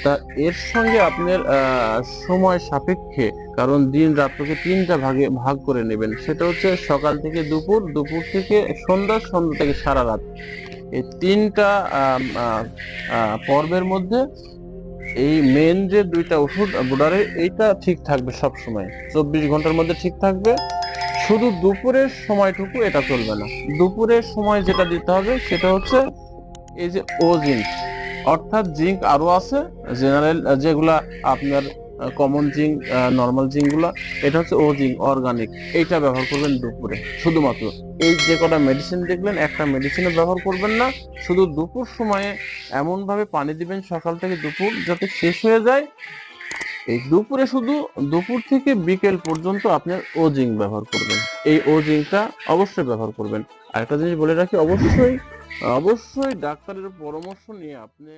তা এর সঙ্গে আপনার সময় সাপেক্ষে, কারণ দিন রাত্রকে তিনটা ভাগে ভাগ করে নেবেন। সেটা হচ্ছে সকাল থেকে দুপুর, দুপুর থেকে সন্ধ্যা, সন্ধ্যা থেকে সারা রাত। এই তিনটা পর্বের মধ্যে এই মেন যে দুইটা ওষুধ বর্ডারে, এইটা ঠিক থাকবে সব সময়, 24 ঘন্টার মধ্যে ঠিক থাকবে। শুধু দুপুরের সময়টুকু এটা চলবে না। দুপুরের সময় যেটা দিতে হবে সেটা হচ্ছে এই যে ও জিঙ্ক, অর্থাৎ জিঙ্ক আরো আছে জেনারেল যেগুলা আপনার কমন জিঙ্ক, নর্মাল জিঙ্ক গুলা, এটা হচ্ছে ও জিঙ্ক অর্গানিক। এইটা ব্যবহার করবেন দুপুরে শুধুমাত্র। এই যে কটা মেডিসিন দেখলেন, একটা মেডিসিনও ব্যবহার করবেন না। শুধু দুপুর সময়ে এমন ভাবে পানি দিবেন সকাল থেকে দুপুর যাতে শেষ হয়ে যায়। এই দুপুরে শুধু দুপুর থেকে বিকেল পর্যন্ত আপনি ও জিঙ্ক ব্যবহার করবেন। এই ও জিঙ্কটা অবশ্যই ব্যবহার করবেন। আরেকটা জিনিস বলে রাখি, অবশ্যই অবশ্যই ডাক্তারের পরামর্শ নিয়ে আপনি